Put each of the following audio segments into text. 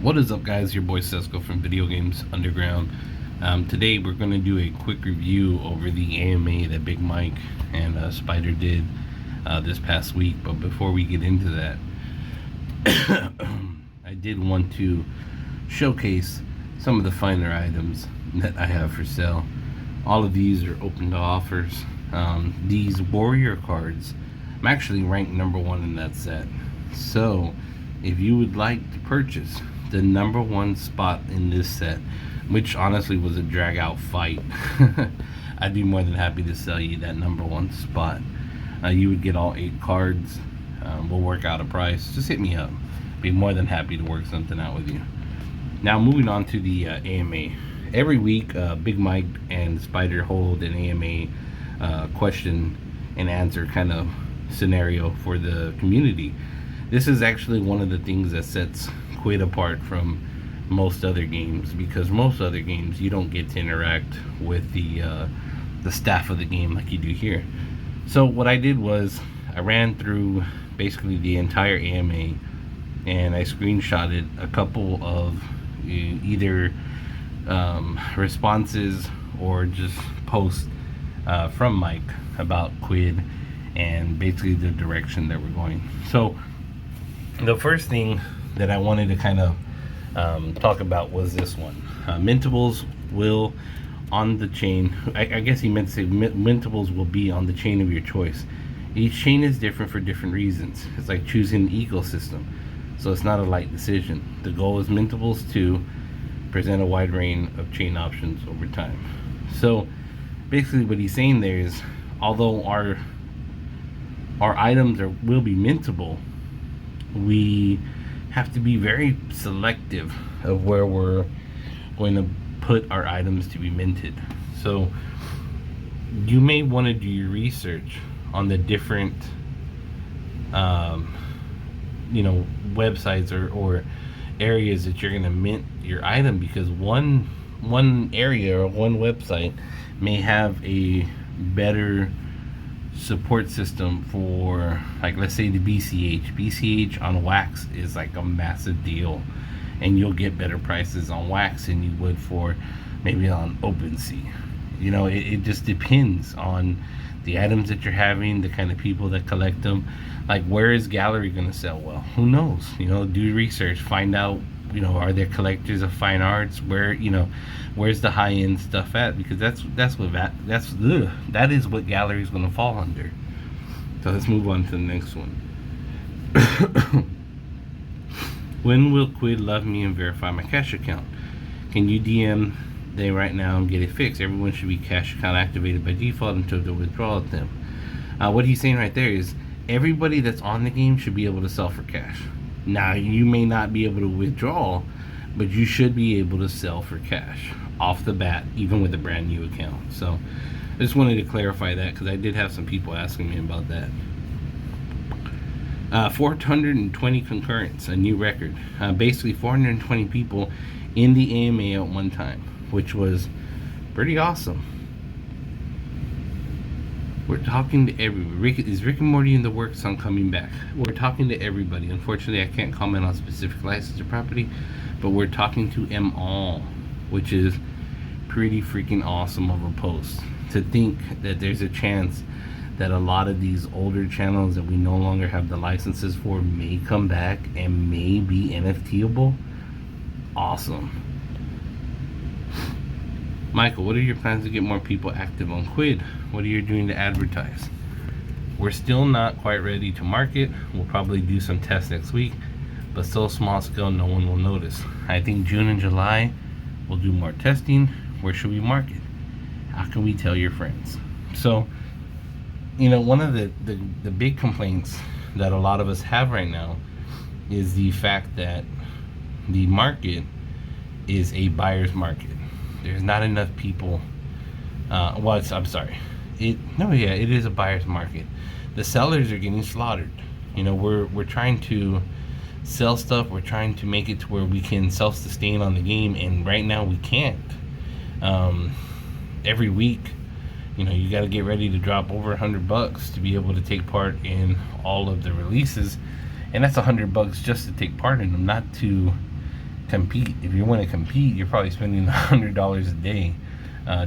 What is up, guys? Your boy Sesko from Video Games Underground. Today we're going to do a quick review over the AMA that Big Mike and Spider did this past week. But before we get into that, I did want to showcase some of the finer items that I have for sale. All of these are open to offers. These warrior cards, I'm actually ranked number 1 in that set. So if you would like to purchase the number 1 spot in this set, which honestly was a drag out fight, I'd be more than happy to sell you that number 1 spot. You would get all 8 cards. We'll work out a price. Just hit me up. Be more than happy to work something out with you. Now moving on to the AMA. Every week Big Mike and Spider hold an AMA question and answer kind of scenario for the community. This is actually one of the things that sets Quidd apart from most other games, because most other games you don't get to interact with the staff of the game like you do here. So what I did was I ran through basically the entire AMA and I screenshotted a couple of either responses or just posts from Mike about Quidd and basically the direction that we're going. So the first thing that I wanted to kind of talk about was this one. Mintables will on the chain, I guess he meant to say mintables will be on the chain of your choice. Each chain is different for different reasons. It's like choosing an ecosystem, so it's not a light decision. The goal is mintables to present a wide range of chain options over time. So basically what he's saying there is, although our items will be mintable, we have to be very selective of where we're going to put our items to be minted. So you may want to do your research on the different websites or areas that you're going to mint your item, because one area or one website may have a better support system for, like, let's say the BCH on wax is like a massive deal, and you'll get better prices on wax than you would for maybe on OpenSea. It just depends on the items that you're having, the kind of people that collect them. Like, where is Gallery going to sell well? Who knows? Do research, find out, are there collectors of fine arts? Where's the high-end stuff at? Because that is what Gallery is going to fall under. So let's move on to the next one. When will Quidd love me and verify my cash account? Can you DM them right now and get it fixed? Everyone should be cash account activated by default until they withdraw them. What he's saying right there is everybody that's on the game should be able to sell for cash. Now, you may not be able to withdraw, but you should be able to sell for cash off the bat, even with a brand new account. So I just wanted to clarify that, because I did have some people asking me about that. 420 concurrents, a new record. Basically 420 people in the AMA at one time, which was pretty awesome. We're talking to everybody. Is Rick and Morty in the works on coming back? We're talking to everybody. Unfortunately, I can't comment on specific license or property, but we're talking to them all, which is pretty freaking awesome of a post. To think that there's a chance that a lot of these older channels that we no longer have the licenses for may come back and may be NFTable. Awesome. Michael, what are your plans to get more people active on Quidd? What are you doing to advertise? We're still not quite ready to market. We'll probably do some tests next week, but still small scale, no one will notice. I think June and July we'll do more testing. Where should we market? How can we tell your friends? So, one of the big complaints that a lot of us have right now is the fact that the market is a buyer's market. There's not enough people. It is a buyer's market. The sellers are getting slaughtered. We're trying to sell stuff. We're trying to make it to where we can self-sustain on the game, and right now we can't. Every week, you got to get ready to drop over $100 to be able to take part in all of the releases, and that's $100 just to take part in them, not to compete. If you want to compete, you're probably spending $100 a day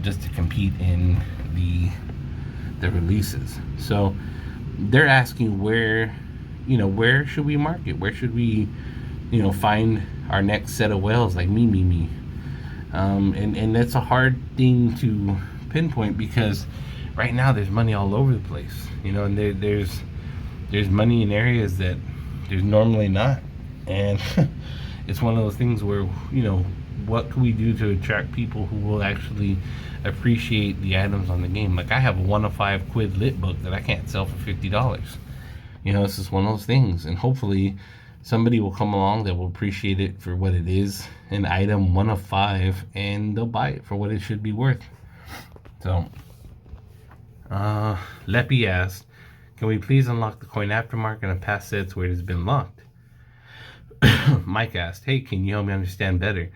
just to compete in the releases. So they're asking where should we market? Where should we, find our next set of whales like me. And that's a hard thing to pinpoint because right now there's money all over the place, and there's money in areas that there's normally not, and it's one of those things where what can we do to attract people who will actually appreciate the items on the game. Like I have a 1 of 5 Quidd lit book that I can't sell for $50. This is one of those things, and hopefully somebody will come along that will appreciate it for what it is, an item 1 of 5, and they'll buy it for what it should be worth. So Leppy asked, can we please unlock the coin aftermarket on past sets where it has been locked? Mike asked, hey, can you help me understand better?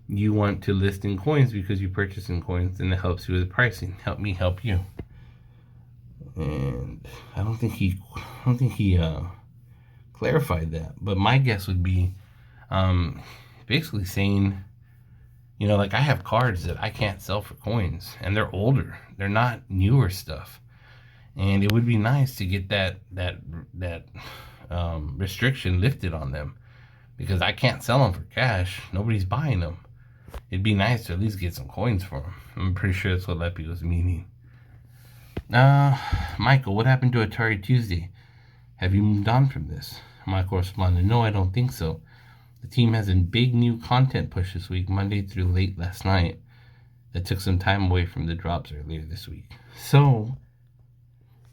You want to list in coins because you purchase in coins and it helps you with pricing. Help me help you. And I don't think he clarified that, but my guess would be basically saying, like I have cards that I can't sell for coins, and they're older, they're not newer stuff, and it would be nice to get that restriction lifted on them, because I can't sell them for cash, nobody's buying them. It'd be nice to at least get some coins for them. I'm pretty sure that's what Leppy was meaning. Michael, what happened to Atari Tuesday? Have you moved on from this? Michael responded, no, I don't think so. The team has a big new content push this week, Monday through late last night, that took some time away from the drops earlier this week. So,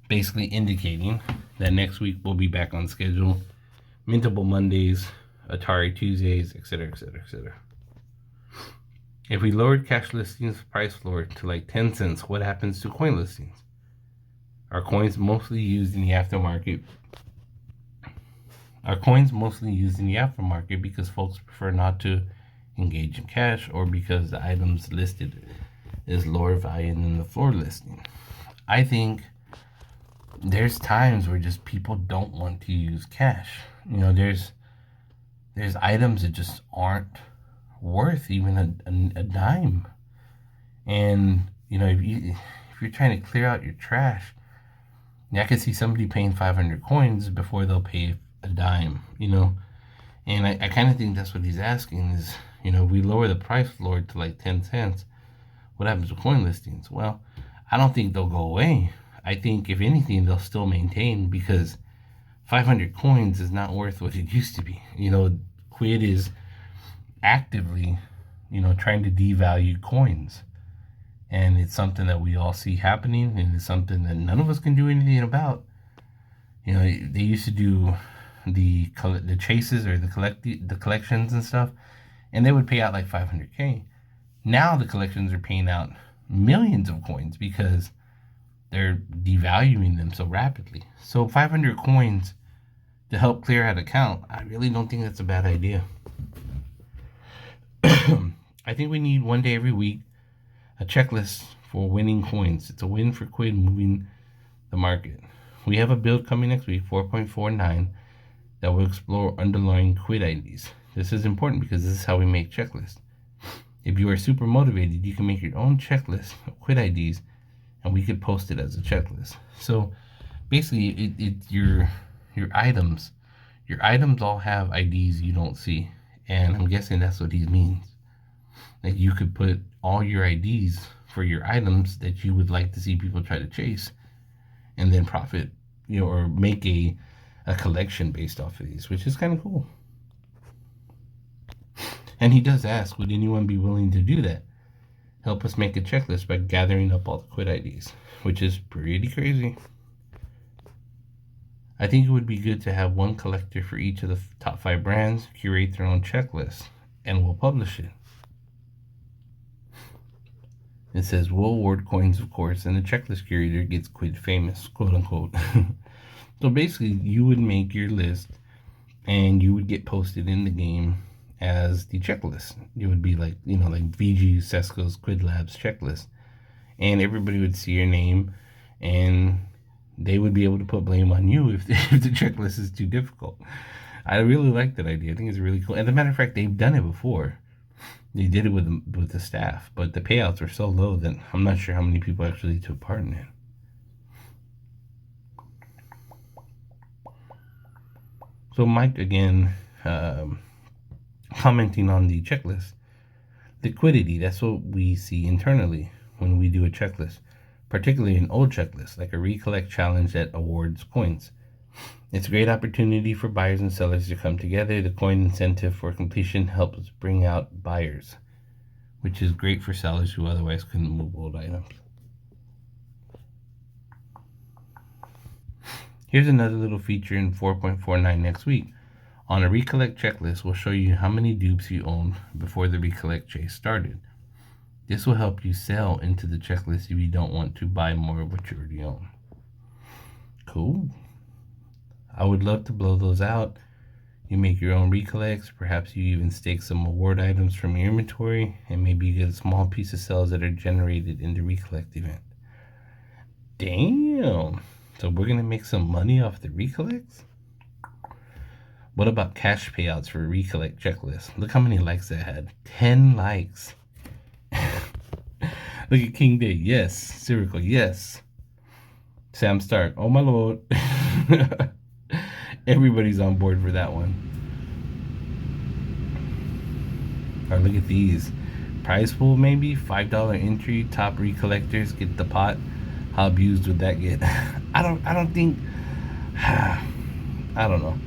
basically indicating that next week we'll be back on schedule. Mintable Mondays, Atari Tuesdays, etc., etc., etc. If we lowered cash listings price floor to like 10 cents, what happens to coin listings? Are coins mostly used in the aftermarket because folks prefer not to engage in cash, or because the items listed is lower value than the floor listing? I think there's times where just people don't want to use cash. There's items that just aren't worth even a dime. And, if you're trying to clear out your trash, I can see somebody paying 500 coins before they'll pay a dime, and I kind of think that's what he's asking is, we lower the price floor to like 10 cents. What happens with coin listings? Well, I don't think they'll go away. I think if anything, they'll still maintain, because 500 coins is not worth what it used to be. Quid is actively, trying to devalue coins. And it's something that we all see happening, and it's something that none of us can do anything about. They used to do the chases or the collections and stuff, and they would pay out like 500K. Now the collections are paying out millions of coins because they're devaluing them so rapidly. So 500 coins to help clear out account, I really don't think that's a bad idea. I think we need one day every week a checklist for winning coins. It's a win for Quidd moving the market. We have a build coming next week, 4.49, that will explore underlying Quidd IDs. This is important because this is how we make checklists. If you are super motivated, you can make your own checklist of Quidd IDs, and we could post it as a checklist. So basically, it's your items. Your items all have IDs you don't see, and I'm guessing that's what he means. That you could put all your IDs for your items that you would like to see people try to chase, and then profit, or make a collection based off of these, which is kind of cool. And he does ask, would anyone be willing to do that? Help us make a checklist by gathering up all the Quidd IDs, which is pretty crazy. I think it would be good to have one collector for each of the top 5 brands, curate their own checklist, and we'll publish it. It says, we'll award coins, of course, and the checklist curator gets Quidd famous, quote unquote. So basically, you would make your list, and you would get posted in the game as the checklist. It would be like, like VG, Sesko's, Quidd Labs checklist. And everybody would see your name, and they would be able to put blame on you if the checklist is too difficult. I really like that idea. I think it's really cool. And as a matter of fact, they've done it before. They did it with the staff, but the payouts were so low that I'm not sure how many people actually took part in it. So Mike again, commenting on the checklist. Liquidity, that's what we see internally when we do a checklist, particularly an old checklist, like a recollect challenge that awards coins. It's a great opportunity for buyers and sellers to come together. The coin incentive for completion helps bring out buyers, which is great for sellers who otherwise couldn't move old items. Here's another little feature in 4.49 next week. On a recollect checklist, we'll show you how many dupes you owned before the recollect chase started. This will help you sell into the checklist if you don't want to buy more of what you already own. Cool. I would love to blow those out. You make your own recollects. Perhaps you even stake some award items from your inventory, and maybe you get a small piece of sales that are generated in the recollect event. Damn. So we're going to make some money off the recollects? What about cash payouts for a recollect checklist? Look how many likes that had. 10 likes. Look at King Day. Yes. Sirico. Yes. Sam Stark. Oh my lord. Everybody's on board for that one. Or look at these. Prize pool maybe? $5 entry. Top recollectors get the pot. How abused would that get? I don't think. I don't know.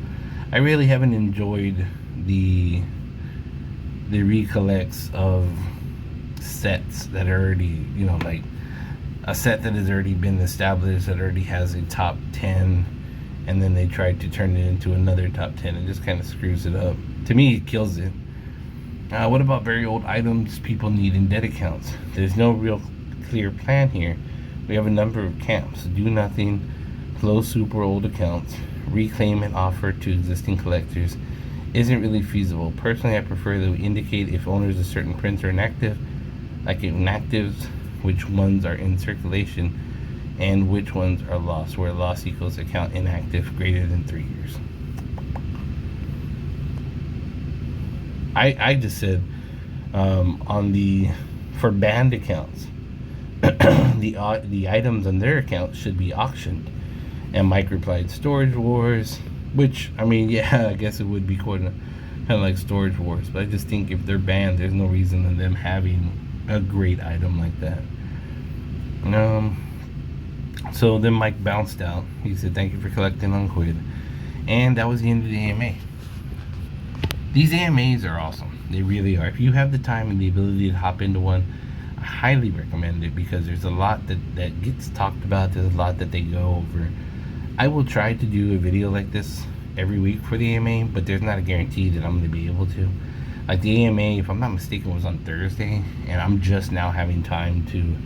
I really haven't enjoyed the recollects of sets that are already, like a set that has already been established, that already has a top 10, and then they try to turn it into another top 10. It just kind of screws it up. To me, it kills it. What about very old items people need in dead accounts? There's no real clear plan here. We have a number of camps. Do nothing, close super old accounts, reclaim and offer to existing collectors isn't really feasible. Personally, I prefer that we indicate if owners of certain prints are inactive, like inactives, which ones are in circulation, and which ones are lost, where loss equals account inactive greater than 3 years. I just said for banned accounts, the items on their accounts should be auctioned. And Mike replied, Storage Wars, which, I mean, yeah, I guess it would be kind of like Storage Wars, but I just think if they're banned, there's no reason in them having a great item like that. So then Mike bounced out. He said, thank you for collecting on Quidd. And that was the end of the AMA. These AMAs are awesome. They really are. If you have the time and the ability to hop into one, I highly recommend it, because there's a lot that gets talked about. There's a lot that they go over. I will try to do a video like this every week for the AMA, but there's not a guarantee that I'm going to be able to. Like the AMA, if I'm not mistaken, was on Thursday, and I'm just now having time to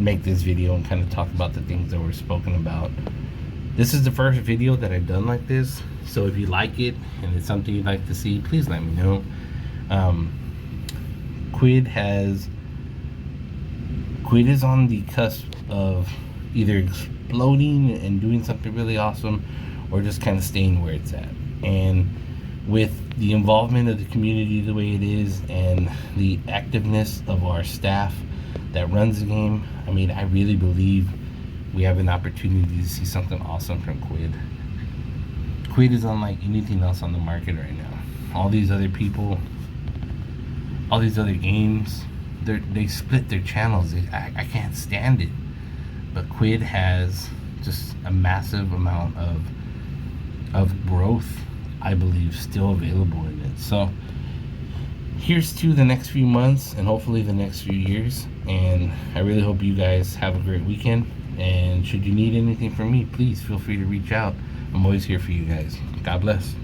make this video and kind of talk about the things that were spoken about. This is the first video that I've done like this, so if you like it and it's something you'd like to see, please let me know. Quidd is on the cusp of either exploding and doing something really awesome, or just kind of staying where it's at. And with the involvement of the community the way it is, and the activeness of our staff that runs the game, I mean, I really believe we have an opportunity to see something awesome from Quidd. Quidd is unlike anything else on the market right now. All these other people, all these other games, they split their channels. I can't stand it. But Quidd has just a massive amount of growth, I believe, still available in it. So here's to the next few months, and hopefully the next few years. And I really hope you guys have a great weekend. And should you need anything from me, please feel free to reach out. I'm always here for you guys. God bless.